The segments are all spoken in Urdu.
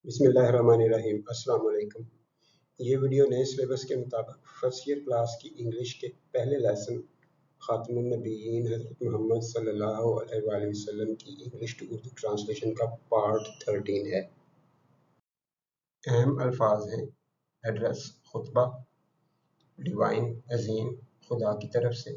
بسم اللہ الرحمن الرحیم۔ السلام علیکم۔ یہ ویڈیو نئے سلیبس کے مطابق فرسٹ ایئر کلاس کی انگلش کے پہلے لیسن خاتم النبیین حضرت محمد صلی اللہ علیہ وآلہ وسلم کی انگلش ٹو اردو ٹرانسلیشن کا پارٹ 13 ہے۔ اہم الفاظ ہیں: ایڈریس خطبہ، ڈیوائن عظیم خدا کی طرف سے،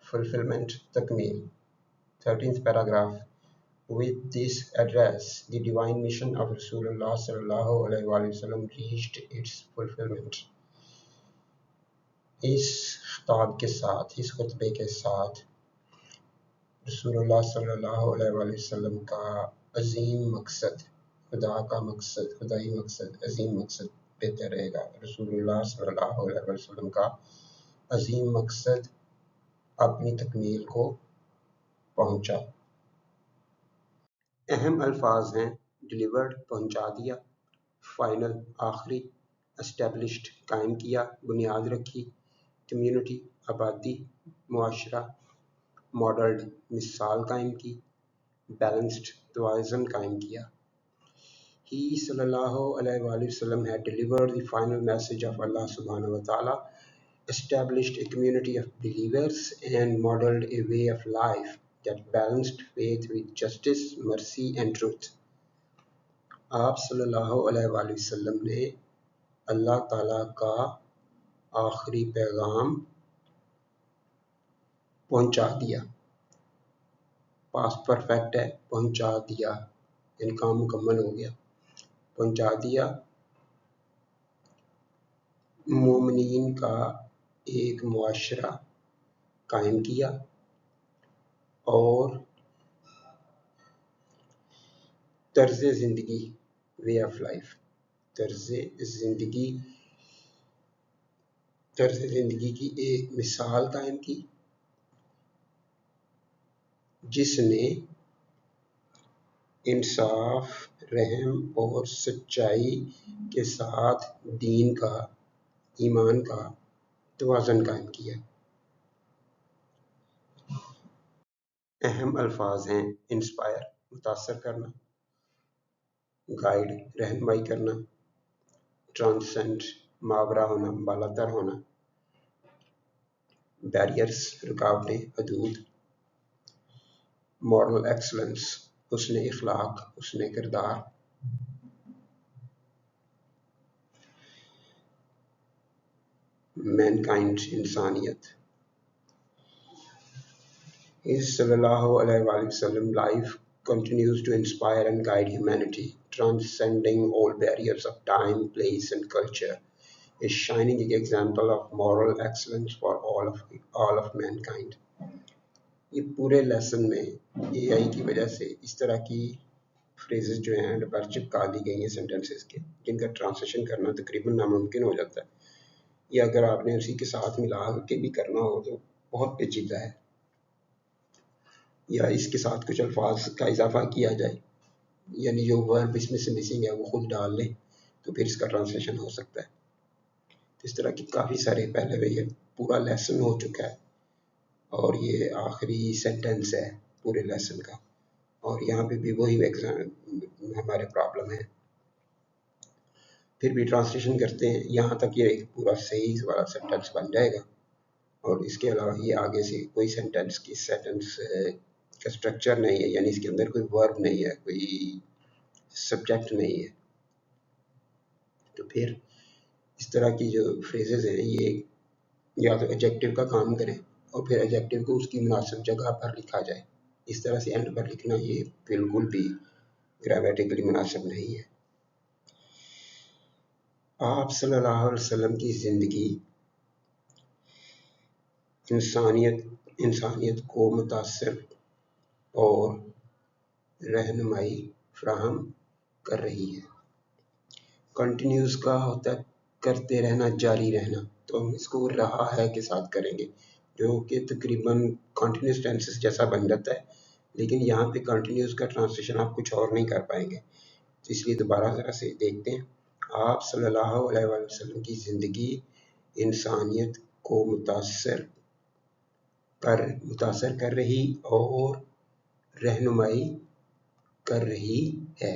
فلفلمنٹ تکمیل، 13th paragraph. With this address, the divine mission of Rasulullah sallallahu alaihi wasallam reached its fulfillment. اس خطاب کے ساتھ، اس خطبے کے ساتھ رسول اللہ صلی اللہ علیہ وآلہ وسلم کا عظیم مقصد، خدا کا مقصد، خدائی مقصد، عظیم مقصد بہتر رہے گا۔ رسول اللہ صلی اللہ علیہ وسلم کا عظیم مقصد اپنی تکمیل کو پہنچا۔ اہم الفاظ ہیں: ڈیلیورڈ پہنچا دیا، فائنل آخری، اسٹیبلشڈ قائم کیا، بنیاد رکھی، کمیونٹی آبادی، معاشرہ، ماڈلڈ مثال قائم کی، بیلنسڈ توازن قائم کیا۔ He صلی اللہ علیہ وآلہ وسلم had delivered the final message of Allah subhanahu wa ta'ala, established a community of believers and modeled a way of life that balanced faith with justice, mercy and truth. آپ صلی اللہ علیہ وآلہ وسلم نے اللہ تعالیٰ کا آخری پیغام پہنچا دیا۔ پاسٹ پرفیکٹ ہے، پہنچا دیا یعنی کام مکمل ہو گیا۔ پہنچا دیا، مومنین کا ایک معاشرہ قائم کیا اور طرز زندگی، وے آف لائف، طرز زندگی کی ایک مثال قائم کی جس نے انصاف، رحم اور سچائی کے ساتھ دین کا، ایمان کا توازن قائم کیا۔ اہم الفاظ ہیں: انسپائر متاثر کرنا، گائیڈ رہنمائی کرنا، ٹرانسینڈ ماورا ہونا، بالا تر ہونا، بیریئرز رکاوٹیں، حدود، مورل ایکسلنس حسن اخلاق، حسن کردار، مینکائنڈ انسانیت۔ His sallallahu alaihi wasallam life continues to inspire and guide humanity, transcending all barriers of time, place and culture, a shining example of moral excellence for all of mankind. یہ پورے لیسن میں اے آئی کی وجہ سے اس طرح کی فریزز جو ہیں پر چپکا دی گئی ہیں سینٹنسز کے، جن کا ٹرانسلیشن کرنا تقریباً ناممکن ہو جاتا ہے، یا اگر آپ نے اسی کے ساتھ ملا کے بھی کرنا ہو تو بہت پیچیدہ ہے، یا اس کے ساتھ کچھ الفاظ کا اضافہ کیا جائے، یعنی جو ورب اس میں سے مسنگ ہے وہ خود ڈال لیں تو پھر اس کا ٹرانسلیشن ہو سکتا ہے۔ اس طرح کی کافی سارے پہلے میں یہ پورا لیسن ہو چکا ہے اور یہ آخری سینٹنس ہے پورے لیسن کا، اور یہاں پہ بھی وہی ہمارے پرابلم ہے۔ پھر بھی ٹرانسلیشن کرتے ہیں، یہاں تک یہ ایک پورا صحیح والا سینٹنس بن جائے گا، اور اس کے علاوہ یہ آگے سے کوئی سینٹنس کا اسٹرکچر نہیں ہے، یعنی اس کے اندر کوئی ورب نہیں ہے، کوئی سبجیکٹ نہیں ہے، تو پھر اس طرح کی جو فریزز ہیں یہ یا تو ایڈجیکٹو کا کام کریں اور پھر ایڈجیکٹو کو اس کی مناسب جگہ پر لکھا جائے۔ اس طرح سے اینڈ پر لکھنا یہ بالکل بھی گرامیٹیکلی مناسب نہیں ہے۔ آپ صلی اللہ علیہ وسلم کی زندگی انسانیت کو متاثر اور رہنمائی فراہم کر رہی ہے۔ کنٹینیوز کا ہوتا ہے کرتے رہنا، جاری رہنا، تو ہم اس کو رہا ہے کے ساتھ کریں گے جو کہ تقریباً کنٹینیوس ٹینسز جیسا بن جاتا ہے، لیکن یہاں پہ کنٹینیوس کا ٹرانسلیشن آپ کچھ اور نہیں کر پائیں گے، تو اس لیے دوبارہ ذرا سے دیکھتے ہیں۔ آپ صلی اللہ علیہ وآلہ وسلم کی زندگی انسانیت کو متاثر کر رہی اور رہنمائی کر رہی ہے۔